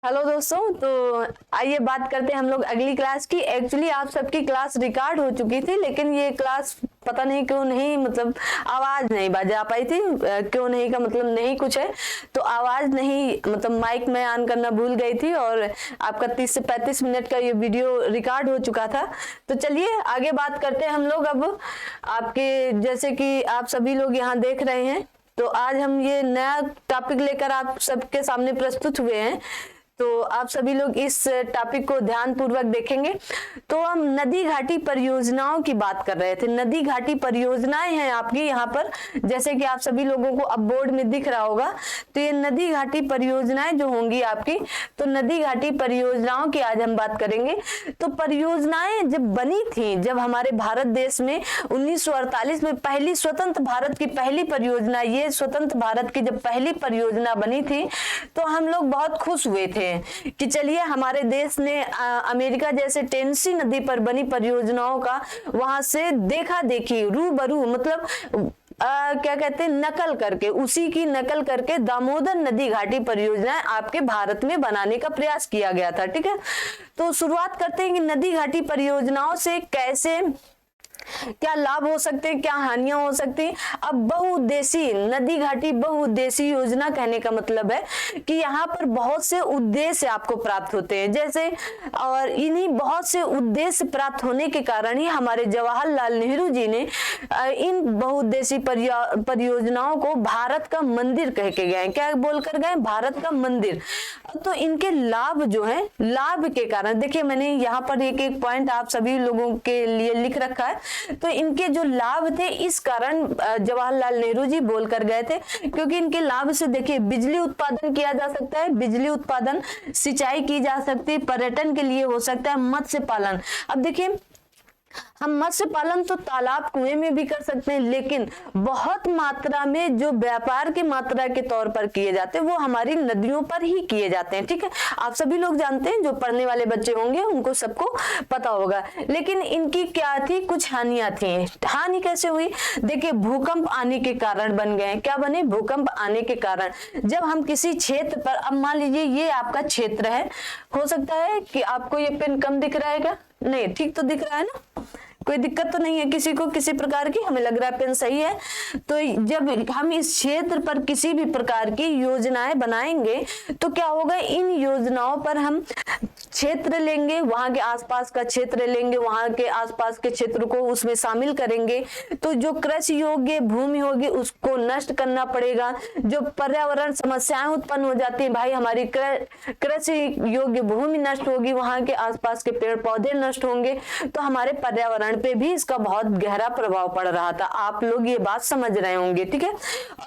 Hello दोस्तों, तो आइए बात करते हैं हम लोग अगली क्लास की। एक्चुअली आप सबकी क्लास रिकॉर्ड हो चुकी थी, लेकिन ये क्लास पता नहीं क्यों नहीं, मतलब आवाज नहीं बजा पाई थी। क्यों नहीं का मतलब नहीं कुछ है, तो आवाज नहीं, मतलब माइक में ऑन करना भूल गई थी और आपका 30 से 35 मिनट का ये वीडियो रिकॉर्ड हो चुका था। तो चलिए आगे बात करते हैं हम लोग। अब आपके जैसे कि आप सभी लोग यहाँ देख रहे हैं, तो आज हम ये नया टॉपिक लेकर आप सबके सामने प्रस्तुत हुए हैं। तो आप सभी लोग इस टॉपिक को ध्यान पूर्वक देखेंगे। तो हम नदी घाटी परियोजनाओं की बात कर रहे थे। नदी घाटी परियोजनाएं हैं आपकी यहाँ पर, जैसे कि आप सभी लोगों को अब बोर्ड में दिख रहा होगा। तो ये नदी घाटी परियोजनाएं जो होंगी आपकी, तो नदी घाटी परियोजनाओं की आज हम बात करेंगे। तो परियोजनाएं जब बनी थी, जब हमारे भारत देश में 1948 में पहली स्वतंत्र भारत की पहली परियोजना, ये स्वतंत्र भारत की जब पहली परियोजना बनी थी, तो हम लोग बहुत खुश हुए थे कि चलिए हमारे देश ने अमेरिका जैसे टेनेसी नदी पर बनी परियोजनाओं का वहां से देखा देखी रूबरू, मतलब क्या कहते हैं, नकल करके, उसी की नकल करके दामोदर नदी घाटी परियोजनाएं आपके भारत में बनाने का प्रयास किया गया था। ठीक है, तो शुरुआत करते हैं कि नदी घाटी परियोजनाओं से कैसे, क्या लाभ हो सकते हैं, क्या हानियां हो सकती हैं। अब बहुउद्देशीय नदी घाटी बहुउद्देशीय योजना कहने का मतलब है कि यहाँ पर बहुत से उद्देश्य आपको प्राप्त होते हैं, जैसे, और इन्हीं बहुत से उद्देश्य प्राप्त होने के कारण ही हमारे जवाहरलाल नेहरू जी ने इन बहुउद्देशीय परियोजनाओं को भारत का मंदिर कह के गए। क्या बोलकर गए? भारत का मंदिर। तो इनके लाभ जो है, लाभ के कारण देखिए, मैंने यहाँ पर एक एक पॉइंट आप सभी लोगों के लिए लिख रखा है। तो इनके जो लाभ थे, इस कारण जवाहरलाल नेहरू जी बोलकर गए थे, क्योंकि इनके लाभ से देखिए बिजली उत्पादन किया जा सकता है, बिजली उत्पादन, सिंचाई की जा सकती है, पर्यटन के लिए हो सकता है, मत्स्य पालन। अब देखिए, हम मत्स्य पालन तो तालाब कुएं में भी कर सकते हैं, लेकिन बहुत मात्रा में जो व्यापार की मात्रा के तौर पर किए जाते हैं वो हमारी नदियों पर ही किए जाते हैं। ठीक है, आप सभी लोग जानते हैं, जो पढ़ने वाले बच्चे होंगे उनको सबको पता होगा। लेकिन इनकी क्या थी, कुछ हानियां थी। हानि कैसे हुई? देखिए, भूकंप आने के कारण बन गए। क्या बने? भूकंप आने के कारण। जब हम किसी क्षेत्र पर, अब मान लीजिए ये आपका क्षेत्र है, हो सकता है कि आपको ये पेन कम दिख रहा है क्या? नहीं, ठीक तो दिख रहा है ना, कोई दिक्कत तो नहीं है किसी को किसी प्रकार की? हमें लग रहा है पेन सही है। तो जब हम इस क्षेत्र पर किसी भी प्रकार की योजनाएं बनाएंगे, तो क्या होगा, इन योजनाओं पर हम क्षेत्र लेंगे, वहां के आसपास का क्षेत्र लेंगे, वहां के आसपास के क्षेत्र को उसमें शामिल करेंगे। तो जो कृषि योग्य भूमि होगी उसको नष्ट करना पड़ेगा। जो पर्यावरण समस्याएं उत्पन्न हो जाती है, भाई हमारी कृषि योग्य भूमि नष्ट होगी, वहां के आसपास के पेड़ पौधे नष्ट होंगे, तो हमारे पर्यावरण पे भी इसका बहुत गहरा प्रभाव पड़ रहा था। आप लोग ये बात समझ रहे होंगे। ठीक है,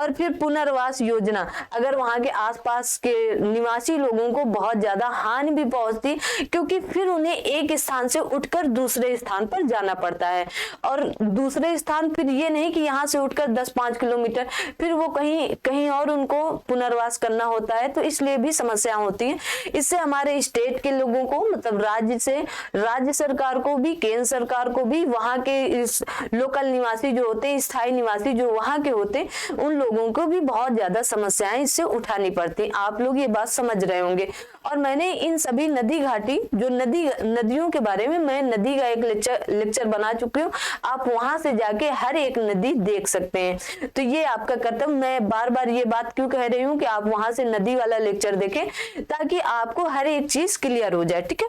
और फिर पुनर्वास योजना, अगर वहां के आसपास के निवासी लोगों को बहुत ज्यादा हानि भी पहुंचती, क्योंकि फिर उन्हें एक स्थान से उठकर दूसरे स्थान पर जाना पड़ता है, और दूसरे स्थान फिर ये नहीं कि यहाँ से उठकर 10-5 किलोमीटर, फिर वो कहीं और उनको पुनर्वास करना होता है, तो इसलिए भी समस्या होती है। इससे हमारे स्टेट के लोगों को, मतलब राज्य सरकार को भी, केंद्र सरकार को भी, वहां के इस लोकल निवासी जो होते हैं, स्थायी निवासी जो वहां के होते हैं, उन लोगों को भी बहुत ज्यादा समस्याएं इससे उठानी पड़ती। आप लोग ये बात समझ रहे होंगे। और मैंने इन सभी नदी घाटी, जो नदियों के बारे में मैं नदी का एक लेक्चर बना चुकी हूँ, आप वहां से जाके हर एक नदी देख सकते हैं। तो ये आपका कर्तव्य, मैं बार बार ये बात क्यों कह रही हूँ कि आप वहां से नदी वाला लेक्चर देखें, ताकि आपको हर एक चीज क्लियर हो जाए। ठीक है,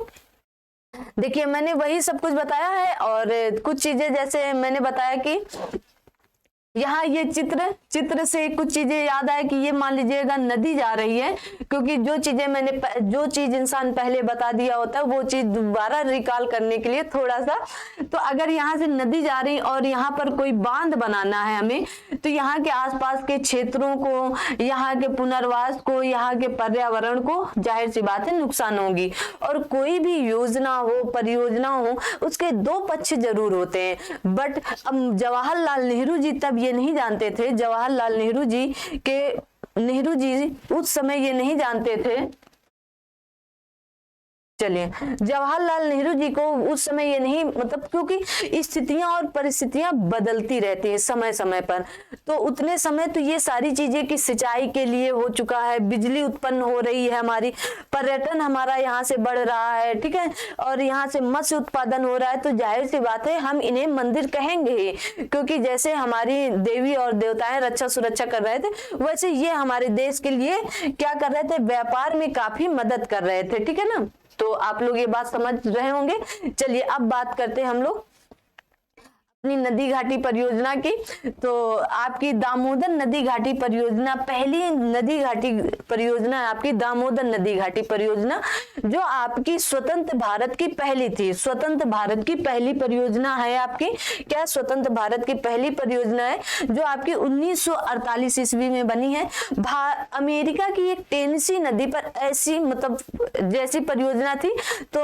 देखिए मैंने वही सब कुछ बताया है, और कुछ चीजें जैसे मैंने बताया कि यहाँ ये चित्र से कुछ चीजें याद आए कि ये मान लीजिएगा नदी जा रही है, क्योंकि जो चीज इंसान पहले बता दिया होता है वो चीज दोबारा रिकॉल करने के लिए थोड़ा सा, तो अगर यहाँ से नदी जा रही और यहाँ पर कोई बांध बनाना है हमें, तो यहाँ के आसपास के क्षेत्रों को, यहाँ के पुनर्वास को, यहाँ के पर्यावरण को जाहिर सी बात है नुकसान होगी। और कोई भी योजना हो, परियोजना हो, उसके दो पक्ष जरूर होते हैं। बट अब जवाहरलाल नेहरू जी तब ये नहीं जानते थे, जवाहरलाल नेहरू जी उस समय ये नहीं जानते थे चलिए, जवाहरलाल नेहरू जी को उस समय ये नहीं, मतलब क्योंकि स्थितियां और परिस्थितियां बदलती रहती हैं समय समय पर, तो उतने समय तो ये सारी चीजें कि सिंचाई के लिए हो चुका है, बिजली उत्पन्न हो रही है, हमारी पर्यटन हमारा यहाँ से बढ़ रहा है, ठीक है, और यहाँ से मत्स्य उत्पादन हो रहा है, तो जाहिर सी बात है हम इन्हें मंदिर कहेंगे ही, क्योंकि जैसे हमारी देवी और देवताएं रक्षा सुरक्षा कर रहे थे, वैसे ये हमारे देश के लिए क्या कर रहे थे, व्यापार में काफी मदद कर रहे थे, ठीक है ना। तो आप लोग ये बात समझ रहे होंगे। चलिए अब बात करते हैं हम लोग अपनी नदी घाटी परियोजना की। तो आपकी दामोदर नदी घाटी परियोजना, पहली नदी घाटी परियोजना है आपकी दामोदर नदी घाटी परियोजना, जो आपकी स्वतंत्र भारत की पहली थी, स्वतंत्र भारत की पहली परियोजना है आपकी। क्या स्वतंत्र भारत की पहली परियोजना है, जो आपकी 1948 ईस्वी में बनी है। अमेरिका की एक टेनेसी नदी पर ऐसी मतलब जैसी परियोजना थी, तो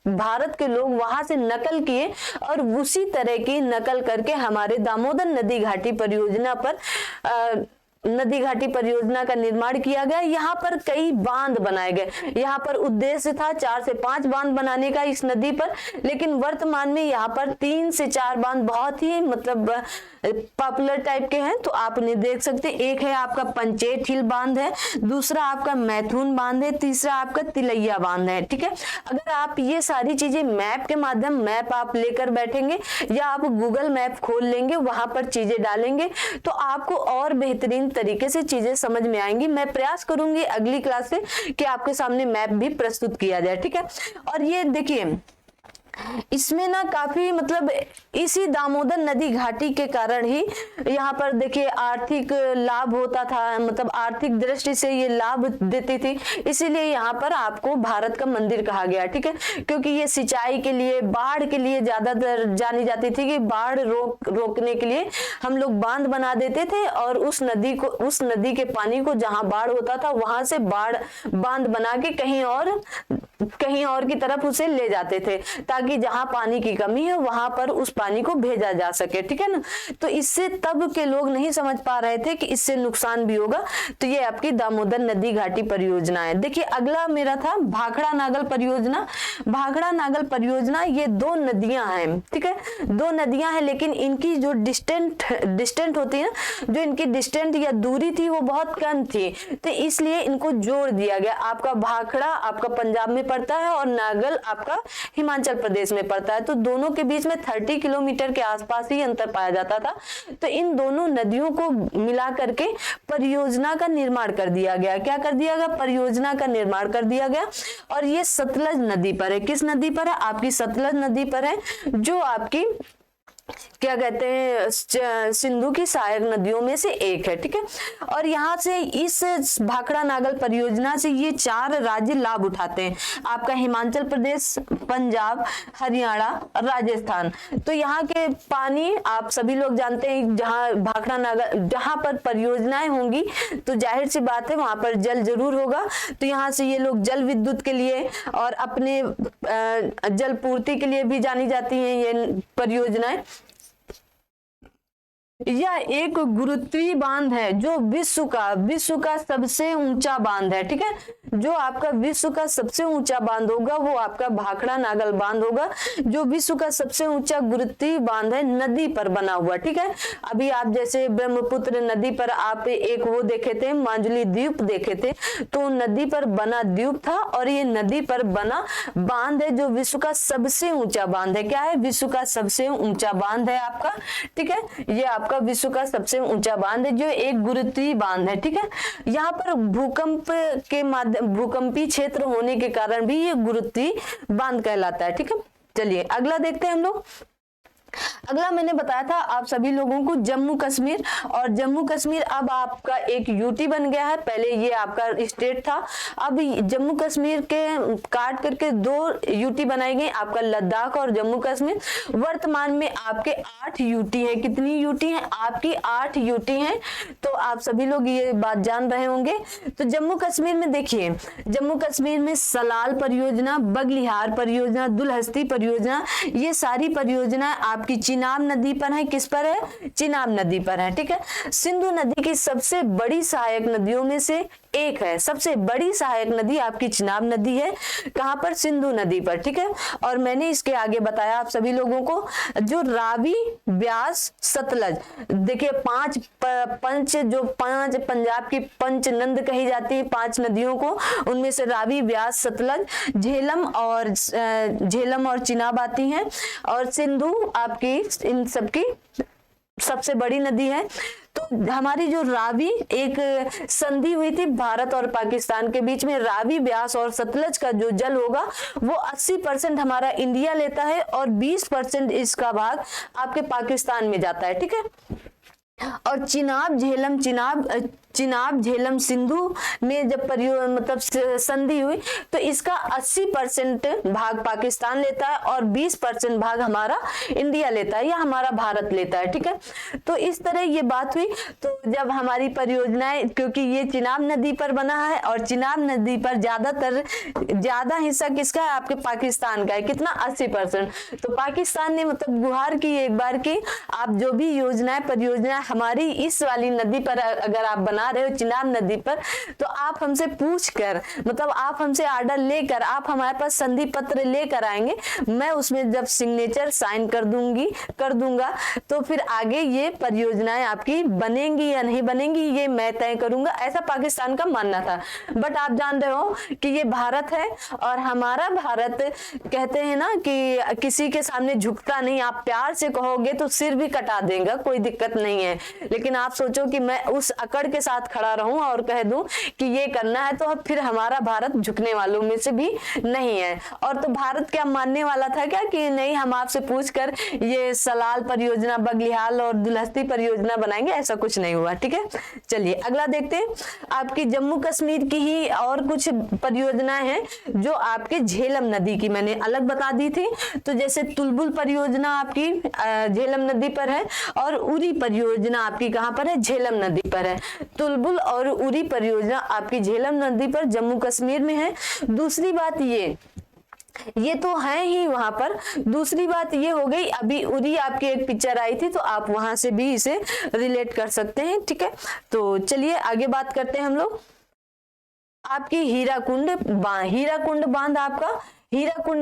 भारत के लोग वहां से नकल किए और उसी तरह की नकल करके हमारे दामोदर नदी घाटी परियोजना पर नदी घाटी परियोजना का निर्माण किया गया। यहाँ पर कई बांध बनाए गए, यहाँ पर उद्देश्य था 4 से 5 बांध बनाने का इस नदी पर, लेकिन वर्तमान में यहाँ पर 3 से 4 बांध बहुत ही मतलब पॉपुलर टाइप के हैं, तो आप उन्हें देख सकते हैं। एक है आपका पंचेत हिल बांध है, दूसरा आपका मैथुन बांध है, तीसरा आपका तिलैया बांध है, ठीक है। अगर आप ये सारी चीजें मैप के माध्यम, मैप आप लेकर बैठेंगे या आप गूगल मैप खोल लेंगे, वहां पर चीजें डालेंगे, तो आपको और बेहतरीन तरीके से चीजें समझ में आएंगी। मैं प्रयास करूंगी अगली क्लास से कि आपके सामने मैप भी प्रस्तुत किया जाए, ठीक है। और ये देखिए, इसमें ना काफी मतलब इसी दामोदर नदी घाटी के कारण ही यहाँ पर देखिए आर्थिक लाभ होता था, मतलब आर्थिक दृष्टि से ये लाभ देती थी, इसीलिए यहाँ पर आपको भारत का मंदिर कहा गया, ठीक है। क्योंकि ये सिंचाई के लिए, बाढ़ के लिए ज्यादातर जानी जाती थी कि बाढ़ रोकने के लिए हम लोग बांध बना देते थे और उस नदी के पानी को जहां बाढ़ होता था वहां से बांध बना के कहीं और की तरफ उसे ले जाते थे, ताकि जहां पानी की कमी है वहां पर उस पानी को भेजा जा सके, ठीक है ना। तो इससे तब के लोग नहीं समझ पा रहे थे कि इससे नुकसान भी होगा। तो ये आपकी दामोदर नदी घाटी परियोजना है। देखिए अगला मेरा था भाखड़ा नागल परियोजना। भाखड़ा नागल परियोजना, ये 2 नदियां हैं, ठीक है, 2 नदियां हैं, लेकिन इनकी जो डिस्टेंट होती है, जो इनकी डिस्टेंट या दूरी थी वो बहुत कम थी, तो इसलिए इनको जोड़ दिया गया। आपका भाखड़ा आपका पंजाब में पड़ता है और नागल आपका हिमाचल प्रदेश में पड़ता है, तो दोनों के बीच में 30 किलोमीटर के आसपास ही अंतर पाया जाता था। तो इन दोनों नदियों को मिला करके परियोजना का निर्माण कर दिया गया। क्या कर दिया गया? परियोजना का निर्माण कर दिया गया। और ये सतलज नदी पर है। किस नदी पर है? आपकी सतलज नदी पर है, जो आपकी क्या कहते हैं सिंधु की सहायक नदियों में से एक है, ठीक है। और यहाँ से इस भाखड़ा नागल परियोजना से ये 4 राज्य लाभ उठाते हैं, आपका हिमाचल प्रदेश, पंजाब, हरियाणा, राजस्थान। तो यहाँ के पानी आप सभी लोग जानते हैं, जहाँ भाखड़ा नागल, जहाँ पर परियोजनाएं होंगी तो जाहिर सी बात है वहां पर जल जरूर होगा। तो यहाँ से ये लोग जल विद्युत के लिए और अपने जल पूर्ति के लिए भी जानी जाती हैं ये परियोजनाएं। यह एक गुरुत्वीय बांध है, जो विश्व का सबसे ऊंचा बांध है, ठीक है। जो आपका विश्व का सबसे ऊंचा बांध होगा वो आपका भाखड़ा नागल बांध होगा, जो विश्व का सबसे ऊंचा गुरुत्वीय बांध है, नदी पर बना हुआ, ठीक है। अभी आप जैसे ब्रह्मपुत्र नदी पर आप एक वो देखे थे, माजुली द्वीप देखे थे, तो नदी पर बना द्वीप था, और ये नदी पर बना बांध है जो विश्व का सबसे ऊंचा बांध है। क्या है? विश्व का सबसे ऊंचा बांध है आपका, ठीक है। ये आपका विश्व का सबसे ऊंचा बांध है, जो एक गुरुत्वीय बांध है, ठीक है। यहाँ पर भूकंपी क्षेत्र होने के कारण भी ये गुरुत्वीय बांध कहलाता है, ठीक है। चलिए अगला देखते हैं हम लोग। अगला मैंने बताया था आप सभी लोगों को जम्मू कश्मीर, और जम्मू कश्मीर अब आपका एक यूटी बन गया है। पहले ये आपका स्टेट था, अब जम्मू कश्मीर के काट करके 2 यूटी बनाई गई, आपका लद्दाख और जम्मू कश्मीर। वर्तमान में आपके 8 यूटी है। कितनी यूटी है? आपकी 8 यूटी है। तो आप सभी लोग ये बात जान रहे होंगे। तो जम्मू कश्मीर में देखिए, जम्मू कश्मीर में सलाल परियोजना, बगलिहार परियोजना, दुलहस्ती परियोजना, ये सारी परियोजना आपकी चिनाब नदी पर है। किस पर है? चिनाब नदी पर है, ठीक है। सिंधु नदी की सबसे बड़ी सहायक नदियों में से एक है। सबसे बड़ी सहायक नदी आपकी चिनाब नदी है, कहां पर, सिंधु नदी पर, ठीक है। और मैंने इसके आगे बताया आप सभी लोगों को, जो रावी, ब्यास, सतलज, देखिए पांच पंजाब की पंच नंद कही जाती है 5 नदियों को, उनमें से रावी, ब्यास, सतलज, झेलम और चिनाब आती हैं, और सिंधु आपकी इन सबकी सबसे बड़ी नदी है। तो हमारी जो रावी, एक संधि हुई थी भारत और पाकिस्तान के बीच में, रावी, ब्यास और सतलज का जो जल होगा वो 80% हमारा इंडिया लेता है और 20% इसका भाग आपके पाकिस्तान में जाता है, ठीक है। और चिनाब झेलम सिंधु में जब मतलब संधि हुई तो इसका 80% भाग पाकिस्तान लेता है और 20% भाग हमारा इंडिया लेता है या हमारा भारत लेता है, ठीक है। तो इस तरह ये बात हुई। तो जब हमारी परियोजनाएं, क्योंकि ये चिनाब नदी पर बना है और चिनाब नदी पर ज्यादा हिस्सा किसका है, आपके पाकिस्तान का है, कितना, 80%। तो पाकिस्तान ने मतलब गुहार की एक बार की, आप जो भी योजनाएं परियोजना हमारी इस वाली नदी पर अगर आप बना रहे हो, चिनाब नदी पर, तो आप हमसे पूछ कर, मतलब आप हमसे आर्डर लेकर, आप हमारे पास संधि पत्र लेकर आएंगे, मैं उसमें जब सिग्नेचर साइन कर दूंगा तो फिर आगे ये परियोजनाएं आपकी बनेंगी या नहीं बनेंगी ये मैं तय करूंगा, ऐसा पाकिस्तान का मानना था। बट आप जान रहे हो कि ये भारत है और हमारा भारत, कहते हैं ना कि किसी के सामने झुकता नहीं, आप प्यार से कहोगे तो सिर भी कटा देगा, कोई दिक्कत नहीं है। लेकिन आप सोचो कि मैं उस अकड़ के साथ खड़ा रहूं और कह दूं कि ये करना है, तो फिर हमारा भारत झुकने वालों में से भी नहीं है। और तो भारत क्या मानने वाला था क्या कि नहीं हम आपसे पूछकर ये सलाल परियोजना, बगलिहाल और दुलहस्ती परियोजना बनाएंगे, ऐसा कुछ नहीं हुआ, ठीक है। चलिए अगला देखते हैं। आपकी जम्मू कश्मीर की ही और कुछ परियोजनाएं हैं जो आपके झेलम नदी की मैंने अलग बता दी थी। तो जैसे तुलबुल परियोजना आपकी झेलम नदी पर है और उरी परियोजना आपकी कहां पर है, झेलम नदी पर है। तुलबुल और उरी परियोजना आपकी झेलम नदी पर जम्मू कश्मीर में है। दूसरी बात ये तो है ही वहां पर। दूसरी बात ये हो गई, अभी उरी आपकी एक पिक्चर आई थी तो आप वहां से भी इसे रिलेट कर सकते हैं, ठीक है। तो चलिए आगे बात करते हैं हम लोग। आपकी हीराकुंड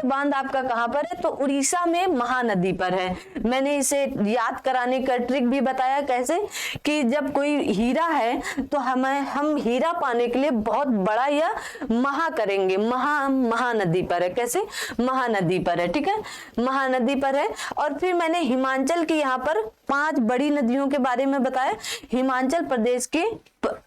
बांध आपका कहां पर है, तो उड़ीसा में महानदी पर है। मैंने इसे याद कराने का ट्रिक भी बताया, कैसे कि जब कोई हीरा है तो हम हीरा पाने के लिए बहुत बड़ा या महा करेंगे, महानदी पर है। कैसे, महानदी पर है, ठीक है, महानदी पर है। और फिर मैंने हिमाचल की यहाँ पर 5 बड़ी नदियों के बारे में बताया, हिमाचल प्रदेश की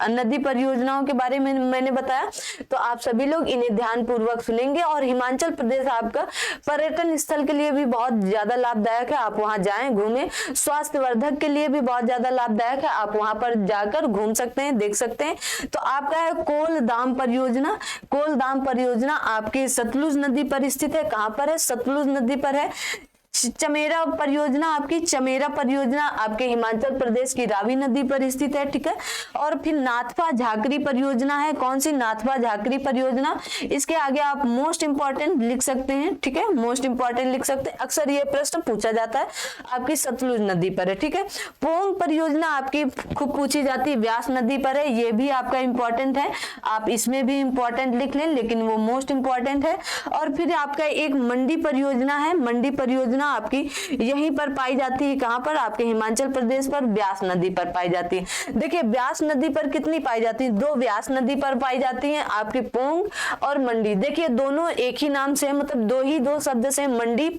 नदी परियोजनाओं के बारे में मैंने बताया। तो आप सभी लोग इन्हें ध्यान पूर्वक सुनेंगे। और हिमाचल प्रदेश आपका पर्यटन स्थल के लिए भी बहुत ज्यादा लाभदायक है, आप वहां जाएं, घूमें। स्वास्थ्यवर्धक के लिए भी बहुत ज्यादा लाभदायक है, आप वहां पर जाकर घूम सकते हैं, देख सकते हैं। तो आपका है कोलदाम परियोजना आपकी सतलुज नदी पर स्थित है। कहां पर है, सतलुज नदी पर है। चमेरा परियोजना आपके हिमाचल प्रदेश की रावी नदी पर स्थित है, ठीक है। और फिर नाथपा झाकरी परियोजना है। कौन सी, नाथपा झाकरी परियोजना। इसके आगे आप मोस्ट इंपॉर्टेंट लिख सकते हैं, ठीक है, मोस्ट इंपॉर्टेंट लिख सकते हैं, अक्सर ये प्रश्न पूछा जाता है, आपकी सतलुज नदी पर है, ठीक है। पोंग परियोजना आपकी खूब पूछी जाती है, व्यास नदी पर है, ये भी आपका इंपॉर्टेंट है, आप इसमें भी इंपॉर्टेंट लिख लें, लेकिन वो मोस्ट इंपॉर्टेंट है। और फिर आपका एक मंडी परियोजना है, मंडी परियोजना आपकी यहीं पर पाई जाती है, कहां पर, आपके हिमाचल प्रदेश पर, ब्यास नदी पर पाई जाती है। देखिए ब्यास नदी पर कितनी पाई जाती है, 2 ब्यास नदी पर पाई जाती हैं, आपकी पोंग और मंडी। देखिए दोनों एक ही नाम से, मतलब दो शब्द से, मंडी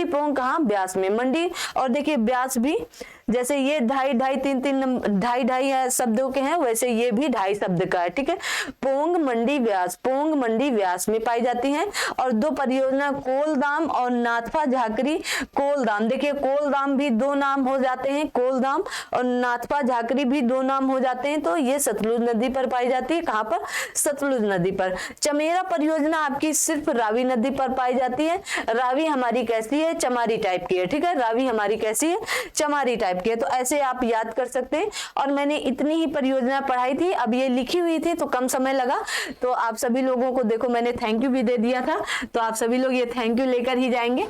पोंग कहां, ब्यास में, मंडी। और देखिए ब्यास भी जैसे ये 2.5 शब्दों के हैं, वैसे ये भी 2.5 शब्द का है, ठीक है। पोंग मंडी व्यास में पाई जाती हैं। और 2 परियोजना कोलदाम और नाथपा झाकरी। कोलदाम, देखिए कोलदाम भी 2 नाम हो जाते हैं, कोलदाम और नाथपा झाकरी भी 2 नाम हो जाते हैं। तो ये सतलुज नदी पर पाई जाती है, कहां पर, सतलुज नदी पर। चमेरा परियोजना आपकी सिर्फ रावी नदी पर पाई जाती है। रावी हमारी कैसी है, चमारी टाइप की है, ठीक है, रावी हमारी कैसी है, चमारी टाइप की है। तो ऐसे आप याद कर सकते हैं। और मैंने इतनी ही परियोजना पढ़ाई थी, अब ये लिखी हुई थी तो कम समय लगा। तो आप सभी लोगों को देखो मैंने थैंक यू भी दे दिया था, तो आप सभी लोग ये थैंक यू लेकर ही जाएंगे।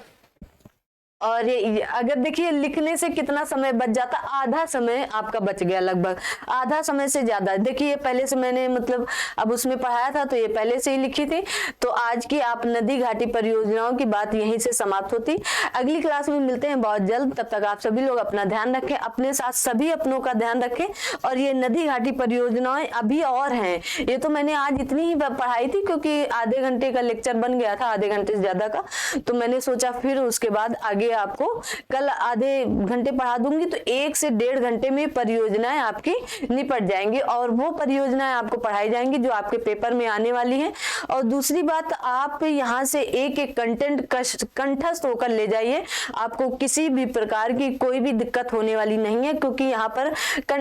और ये अगर देखिए लिखने से कितना समय बच जाता, आधा समय आपका बच गया, लगभग आधा समय से ज्यादा। देखिए पहले से मैंने मतलब अब उसमें पढ़ाया था तो ये पहले से ही लिखी थी। तो आज की आप नदी घाटी परियोजनाओं की बात यहीं से समाप्त होती। अगली क्लास में मिलते हैं बहुत जल्द, तब तक आप सभी लोग अपना ध्यान रखें, अपने साथ सभी अपनों का ध्यान रखें। और ये नदी घाटी परियोजनाएं अभी और हैं, ये तो मैंने आज इतनी ही पढ़ाई थी क्योंकि आधे घंटे का लेक्चर बन गया था, आधे घंटे से ज्यादा का, तो मैंने सोचा फिर उसके बाद आगे आपको कल आधे घंटे पढ़ा दूंगी, तो 1 से 1.5 घंटे में परियोजनाएं आपकी निपट जाएंगी और वो परियोजनाएं आपको पढ़ाई जाएंगी जो आपके पेपर में आने वाली हैं। और दूसरी बात, आप यहाँ से एक एक कंटेंट कंठस्थ होकर ले जाइए, आपको किसी भी प्रकार की कोई भी दिक्कत होने वाली नहीं है, क्योंकि यहाँ पर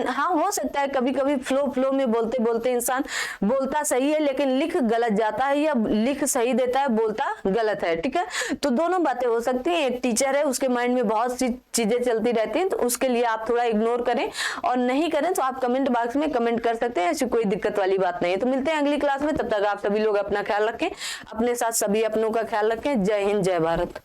हाँ हो सकता है कभी कभी फ्लो में बोलते बोलते इंसान बोलता सही है लेकिन लिख गलत जाता है, या लिख सही देता है बोलता गलत है, ठीक है। तो दोनों बातें हो सकती हैं। एक टीचर है, उसके माइंड में बहुत सी चीजें चलती रहती हैं, तो उसके लिए आप थोड़ा इग्नोर करें, और नहीं करें तो आप कमेंट बॉक्स में कमेंट कर सकते हैं, ऐसी कोई दिक्कत वाली बात नहीं है। तो मिलते हैं अगली क्लास में, तब तक आप सभी लोग अपना ख्याल रखें, अपने साथ सभी अपनों का ख्याल रखें। जय हिंद, जय भारत।